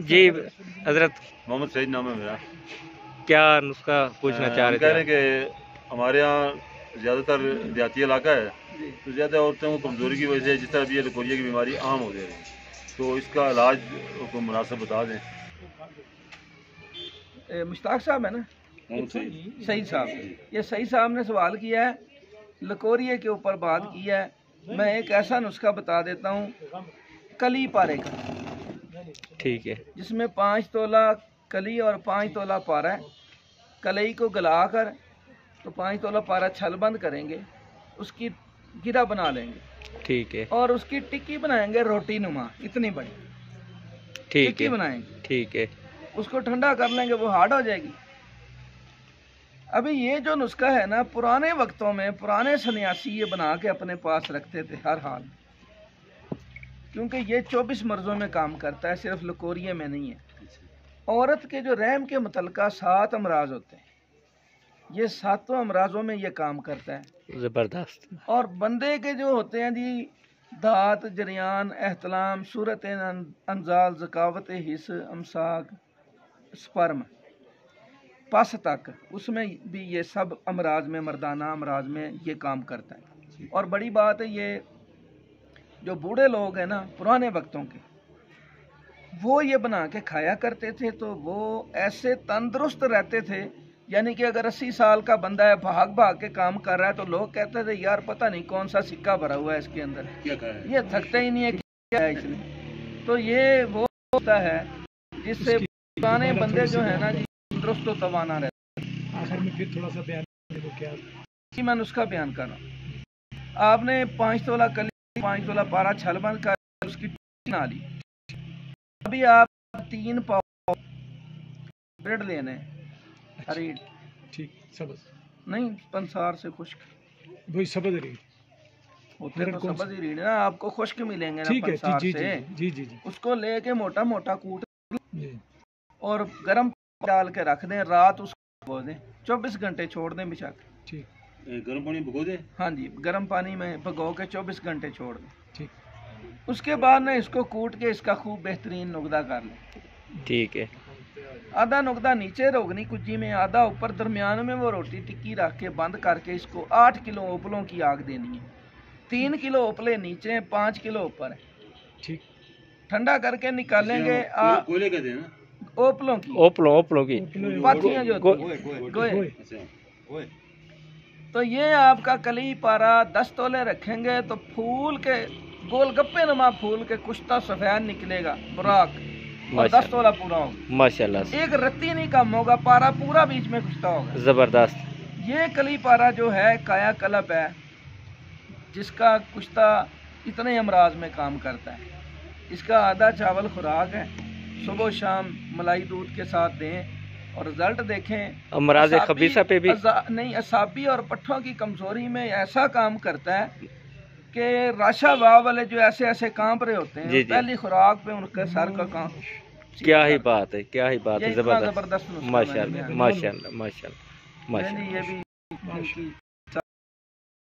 جی حضرت محمد سعید نام ہے میرا. کیا نسخہ پوچھنا چاہ رہے کہہ رہے تھے؟ ہیں کہ ہمارے یہاں زیادہ تر دیہاتی علاقہ ہے تو زیادہ عورتوں کو کمزوری کی وجہ سے جس طرح ابھی یہ لکوریا کی بیماری عام ہو جائے گی تو اس کا علاج کو مناسب بتا دیں. مشتاق صاحب ہے نا؟ سعید صاحب. یہ سعید صاحب نے سوال کیا ہے، لکوریے کے اوپر بات کی ہے. میں ایک ایسا نسخہ بتا دیتا ہوں کلی پارے کا، ٹھیک ہے. جس میں 5 تولہ کلی اور 5 تولہ پارا ہے. کلئی کو گلا کر تو 5 تولہ پارا چھل بند کریں گے، اس کی گرہ بنا لیں گے، ٹھیک ہے. اور اس کی ٹکی بنائیں گے روٹی نما اتنی بڑی ٹھیک ٹکی ہے. بنائیں گے. ٹھیک ہے. اس کو ٹھنڈا کر لیں گے، وہ ہارڈ ہو جائے گی. ابھی یہ جو نسخہ ہے نا، پرانے وقتوں میں پرانے سنیاسی یہ بنا کے اپنے پاس رکھتے تھے ہر حال، کیونکہ یہ 24 مرضوں میں کام کرتا ہے، صرف لکوریے میں نہیں ہے. عورت کے جو رحم کے متعلقہ 7 امراض ہوتے ہیں، یہ 7 امراضوں میں یہ کام کرتا ہے. زبردست. اور بندے کے جو ہوتے ہیں جی، دھات، جریان، احتلام، صورت انزال، ذکاوت حس، امساک، سپرم، پس تک، اس میں بھی یہ سب امراض میں، مردانہ امراض میں یہ کام کرتا ہے. اور بڑی بات ہے، یہ جو بوڑھے لوگ ہیں نا پرانے وقتوں کے، وہ یہ بنا کے کھایا کرتے تھے تو وہ ایسے تندرست رہتے تھے. یعنی کہ اگر 80 سال کا بندہ ہے، بھاگ بھاگ کے کام کر رہا ہے تو لوگ کہتے تھے یار پتہ نہیں کون سا سکہ بھرا ہوا ہے اس کے اندر، یہ تھکتا ہی نہیں ہے، کیا ہے اس میں. تو یہ وہ ہوتا ہے جس سے پرانے بندے جو ہیں نا جی تندرست و توانا رہتے. آخر میں پھر تھوڑا سا بیان کیا میں نسخہ بیان کر رہا ہوں. آپ نے 5 تولہ کلی 5 تولہ پارا چھل بند کر اس کی ٹکی بنا لی. ابھی آپ 3 پاؤ بریڈ لینے، ہری ٹھیک سبز نہیں پنسار سے خشک وہی سبز رہی ہوتے تو سبز ہی ریڑھ نا، آپ کو خشک ملیں گے نا ٹھیک ہے. پنسار جی سے. جی جی جی اس کو لے کے موٹا موٹا کوٹ جی اور گرم ڈال کے رکھ دیں، رات اس کو بھگو دیں، 24 گھنٹے چھوڑ دیں بچا کے. ٹھیک. گرم پانی بھگو دیں. ہاں جی، گرم پانی میں بھگو کے 24 گھنٹے چھوڑ دیں. ٹھیک. اس کے بعد نا اس کو کوٹ کے اس کا خوب بہترین نقدہ کر لیں. ٹھیک ہے. آدھا نقدہ نیچے روگنی کجی میں، آدھا اوپر، درمیان میں وہ روٹی ٹکی رکھ کے بند کر کے اس کو 8 کلو اوپلوں کی آگ دینی ہے. 3 کلو اوپلے نیچے ہیں، 5 کلو اوپر ہیں. ٹھیک. ٹھنڈا کر کے نکالیں گے کوئلے کا دیں نا. اوپلوں کی، اوپلوں کی پاتھیاں جو گوئے. تو یہ آپ کا کلی پارا 10 تولے رکھیں گے تو پھول کے گول گپے نما پھول کے کشتہ سفید نکلے گا براق، اور 10 تولہ پورا ہوگا. ماشاءاللہ. ایک رتی نہیں کم ہوگا، پارا پورا بیچ میں کشتہ ہوگا. زبردست. یہ کلی پارا جو ہے کایا کلپ ہے، جس کا کشتہ اتنے امراض میں کام کرتا ہے. اس کا آدھا چاول خوراک ہے، صبح و شام ملائی دودھ کے ساتھ دیں اور رزلٹ دیکھیں. امراض خبیثہ پہ بھی نہیں، اعصابی اور پٹھوں کی کمزوری میں ایسا کام کرتا ہے کہ راشا واہ والے جو ایسے ایسے کانپ رہے ہوتے ہیں، پہلی خوراک پہ ان کے سر کا کام. کیا ہی بات ہے، کیا ہی بات ہے. زبردست. زبردست. ماشاءاللہ ماشاءاللہ ماشاءاللہ ماشاءاللہ. یہ بھی